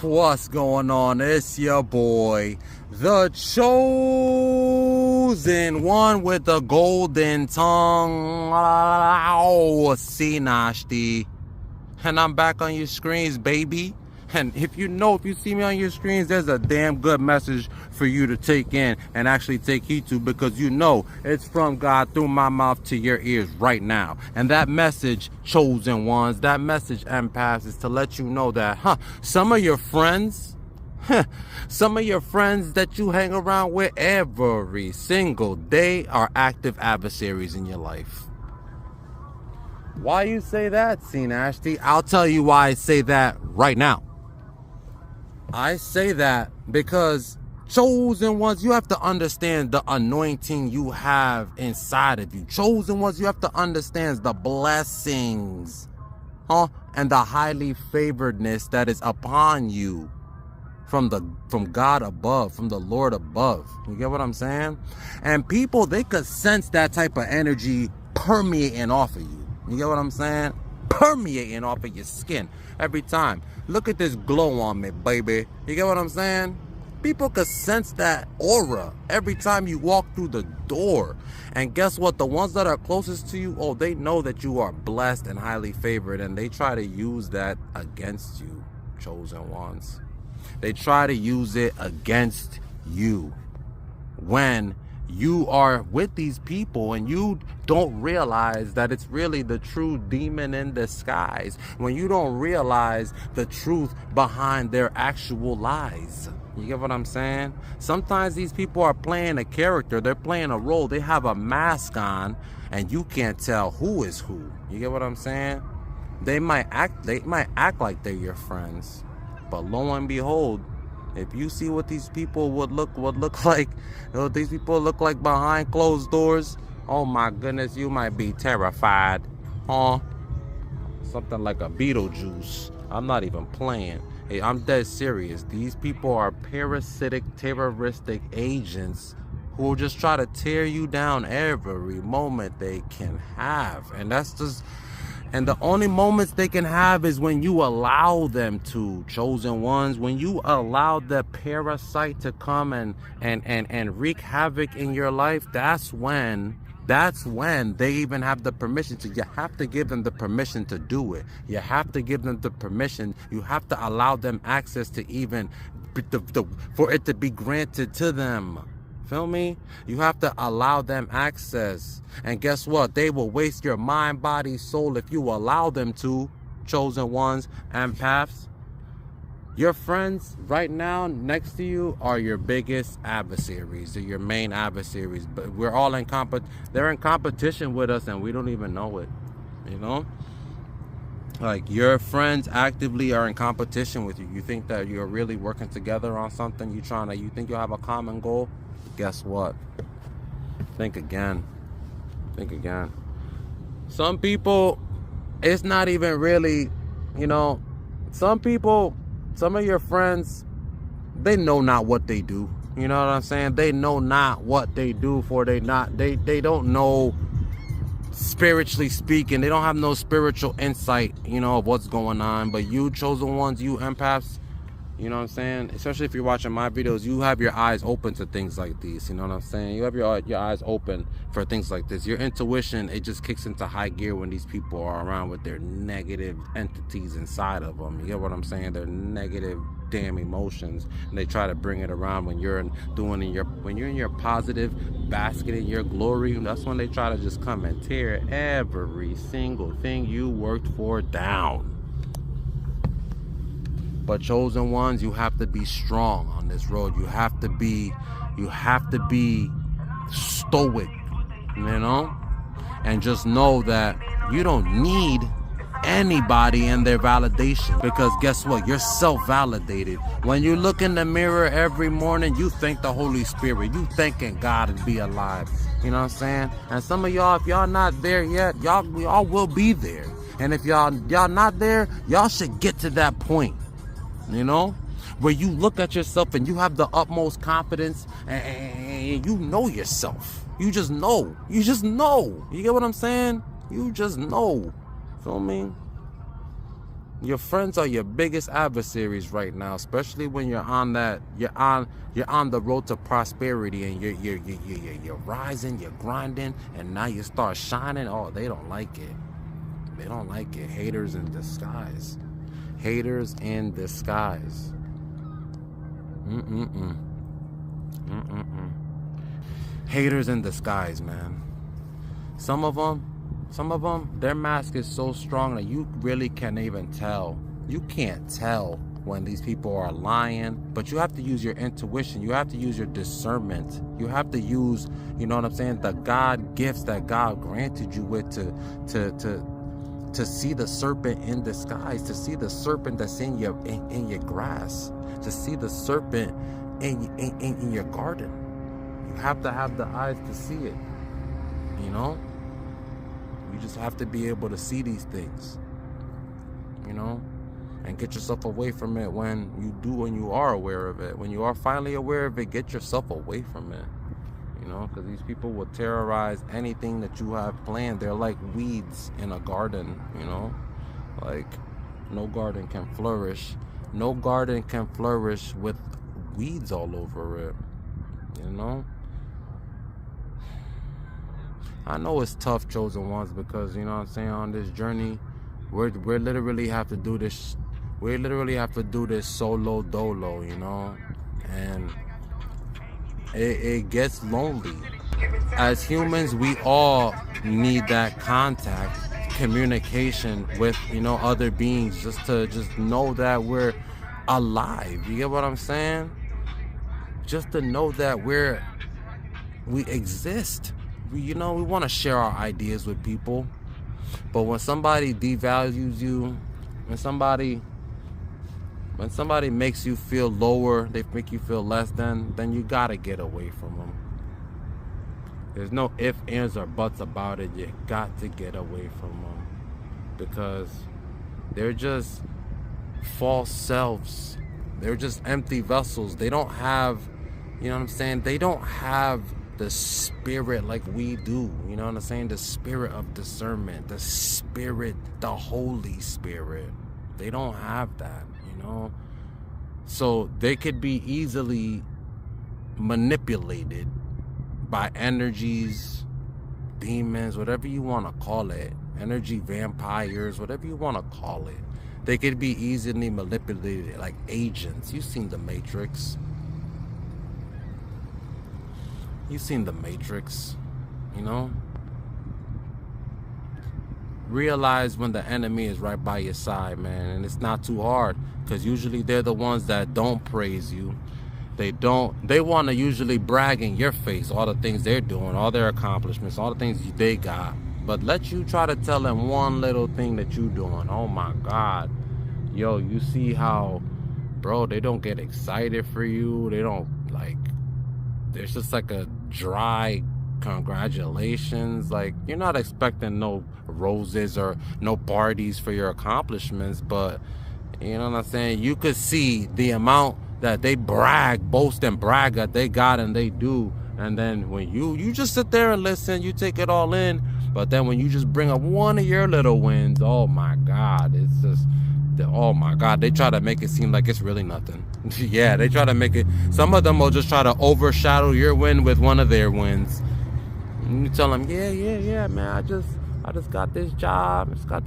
What's going on? It's your boy, the chosen one with the golden tongue. Sinashti. And I'm back on your screens, baby. And if you see me on your screens, there's a damn good message for you to take in and actually take heed to, because you know it's from God through my mouth to your ears right now. And that message, chosen ones, that message, empaths, is to let you know that, some of your friends, some of your friends that you hang around with every single day are active adversaries in your life. Why you say that, Ashti? I'll tell you why I say that right now. I say that because, chosen ones, you have to understand the anointing you have inside of you. Chosen ones, you have to understand the blessings, and the highly favoredness that is upon you from God above, from the Lord above. You get what I'm saying? And people, they could sense that type of energy permeating off of you. You get what I'm saying? Permeating off of your skin every time. Look at this glow on me, baby. You get what I'm saying? People can sense that aura every time you walk through the door. And guess what? The ones that are closest to you, they know that you are blessed and highly favored, and they try to use that against you, chosen ones. They try to use it against you when you are with these people and you don't realize that it's really the true demon in disguise, when you don't realize the truth behind their actual lies. You get what I'm saying? Sometimes these people are playing a character, they're playing a role, they have a mask on, and you can't tell who is who. You get what I'm saying? They might act like they're your friends, but lo and behold, if you see what these people would look like, what these people look like behind closed doors, oh my goodness, you might be terrified. Something like a Beetlejuice. I'm not even playing. Hey, I'm dead serious. These people are parasitic, terroristic agents who will just try to tear you down every moment they can have. And the only moments they can have is when you allow them to, chosen ones. When you allow the parasite to come and wreak havoc in your life, that's when they even have the permission to. You have to give them the permission to do it. You have to give them the permission. You have to allow them access to even for it to be granted to them. Feel me? You have to allow them access. And guess what? They will waste your mind, body, soul if you allow them to, chosen ones, empaths. Your friends right now next to you are your biggest adversaries. They're your main adversaries. But we're all they're in competition with us and we don't even know it. You know? Like, your friends actively are in competition with you. You think that you're really working together on something. You think you'll have a common goal. Guess what? Think again. Some people, it's not even really, some of your friends, they know not what they do. You know what I'm saying? They know not what they do, for they don't know, spiritually speaking. They don't have no spiritual insight, of what's going on. But you, chosen ones, you empaths, you know what I'm saying? Especially if you're watching my videos, you have your eyes open to things like these. You know what I'm saying? You have your eyes open for things like this. Your intuition, it just kicks into high gear when these people are around with their negative entities inside of them. You get what I'm saying? Their negative damn emotions, and they try to bring it around when you're in your positive, basket in your glory. That's when they try to just come and tear every single thing you worked for down. But chosen ones, you have to be strong on this road. You have to be stoic, and just know that you don't need anybody and their validation, because guess what? You're self-validated. When you look in the mirror every morning, you thank the Holy Spirit. You thanking God to be alive. You know what I'm saying? And some of y'all, if y'all not there yet, y'all will be there. And if y'all not there, y'all should get to that point. Where you look at yourself and you have the utmost confidence and you know yourself. You just know. You get what I'm saying? You just know. Feel me? Your friends are your biggest adversaries right now, especially when you're on the road to prosperity and you're rising, you're grinding, and now you start shining. Oh, they don't like it. They don't like it. Haters in disguise. Haters in disguise. Haters in disguise, man. Some of them, their mask is so strong that you really can't even tell. You can't tell when these people are lying, but you have to use your intuition. You have to use your discernment. You have to use, you know what I'm saying, the God gifts that God granted you with to see the serpent in disguise, to see the serpent that's in your grass, to see the serpent in your garden. You have to have the eyes to see it, you know? You just have to be able to see these things, you know, and get yourself away from it when you are aware of it. When you are finally aware of it, get yourself away from it, you know, because these people will terrorize anything that you have planned. They're like weeds in a garden, you know, like no garden can flourish. No garden can flourish with weeds all over it, you know. I know it's tough, chosen ones, because, you know what I'm saying, on this journey, we're literally have to do this. We literally have to do this solo dolo, you know, and it gets lonely. As humans, we all need that contact, communication with, you know, other beings, just to know that we're alive. You get what I'm saying? Just to know that we exist. We want to share our ideas with people, but when somebody devalues you, when somebody makes you feel lower, they make you feel less than, then you gotta get away from them. There's no ifs, ands, or buts about it. You got to get away from them, because they're just false selves. They're just empty vessels. They don't have, you know what I'm saying? They don't have the spirit like we do, you know what I'm saying? The spirit of discernment, the spirit, the Holy Spirit. They don't have that, you know? So they could be easily manipulated by energies, demons, whatever you want to call it, energy vampires, whatever you want to call it. They could be easily manipulated like agents. You've seen The Matrix. You've seen The Matrix, you know? Realize when the enemy is right by your side, man, and it's not too hard, because usually they're the ones that don't praise you. They want to usually brag in your face, all the things they're doing, all their accomplishments, all the things they got. But let you try to tell them one little thing that you doing. Oh my God. Yo, you see how, bro, they don't get excited for you. They don't, like, there's just like a dry congratulations. Like, you're not expecting no roses or no parties for your accomplishments, but you know what I'm saying? You could see the amount that they boast and brag that they got and they do. And then when you just sit there and listen, you take it all in. But then when you just bring up one of your little wins, oh my God, it's just, oh my God, they try to make it seem like it's really nothing. Yeah, they try to make it, some of them will just try to overshadow your win with one of their wins. And you tell them, yeah, man, I just got this job. Like,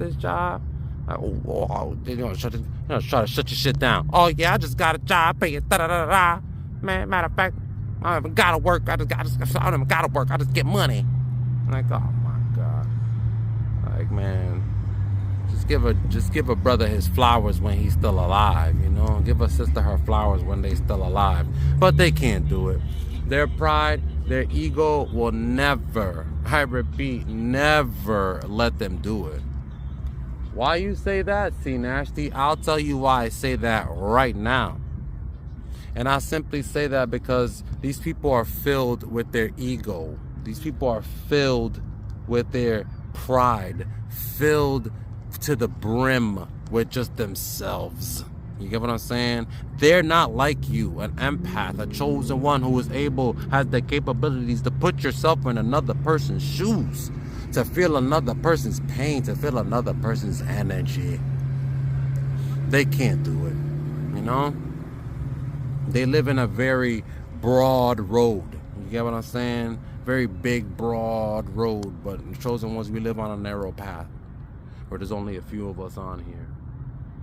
they gonna try to shut your shit down. Oh yeah, I just got a job, pay it, man. Matter of fact, I don't even gotta work. I don't even gotta work. I just get money. Like, oh my God. Like, man, just give a brother his flowers when he's still alive, you know? Give a sister her flowers when they still alive. But they can't do it. Their pride, their ego will never, I repeat, never let them do it. Why you say that, C Nasty? I'll tell you why I say that right now. And I simply say that because these people are filled with their ego. These people are filled with their pride, filled to the brim with just themselves. You get what I'm saying? They're not like you, an empath, a chosen one who is has the capabilities to put yourself in another person's shoes, to feel another person's pain, to feel another person's energy. They can't do it, you know? They live in a very broad road. You get what I'm saying? Very big, broad road, but the chosen ones, we live on a narrow path where there's only a few of us on here.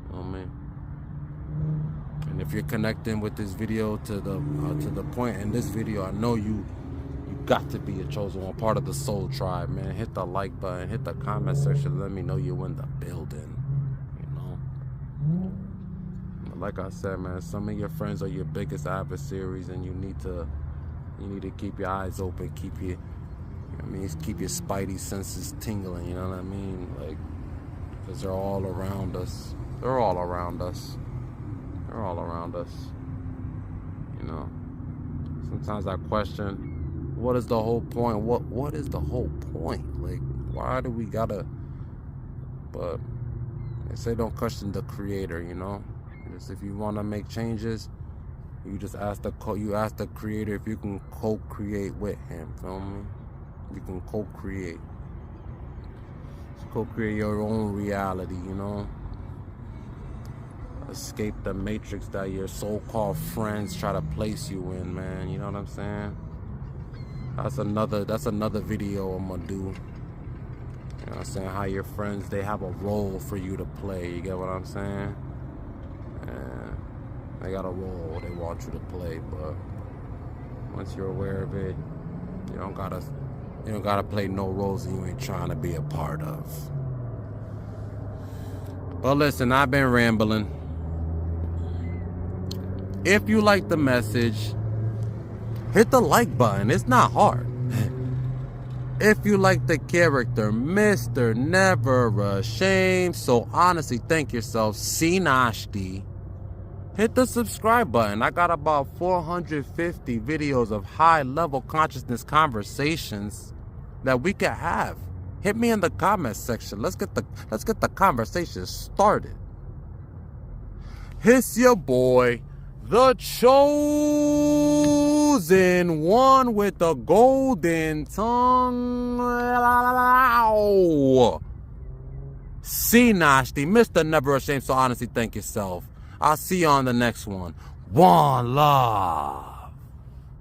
You know what I mean? And if you're connecting with this video to the point in this video, I know you got to be a chosen one, part of the soul tribe, man. Hit the like button, hit the comment section, let me know you're in the building, you know? Like I said, man, some of your friends are your biggest adversaries, and you need to keep your eyes open, keep your spidey senses tingling, you know what I mean? Like, because they're all around us. They're all around us. They're all around us. You know, sometimes I question, what is the whole point? What is the whole point? Like, why do we gotta? But they say don't question the creator, you know? Just if you want to make changes, you just ask the creator if you can co-create with him. Feel me? You can co-create. Just co-create your own reality, you know? Escape the matrix that your so-called friends try to place you in, man. You know what I'm saying? That's another video I'm gonna do. You know what I'm saying? How your friends, they have a role for you to play. You get what I'm saying? And they got a role they want you to play, but once you're aware of it, you don't gotta play no roles that you ain't trying to be a part of. But listen, I've been rambling. If you like the message, hit the like button. It's not hard. If you like the character, Mr. Never Ashamed, so honestly, thank yourself, C. Nashti. Hit the subscribe button. I got about 450 videos of high-level consciousness conversations that we can have. Hit me in the comment section. Let's get the conversation started. It's your boy, the chosen one with the golden tongue. C. Nashti, Mr. Never Ashamed, so honestly, thank yourself. I'll see you on the next one. One love.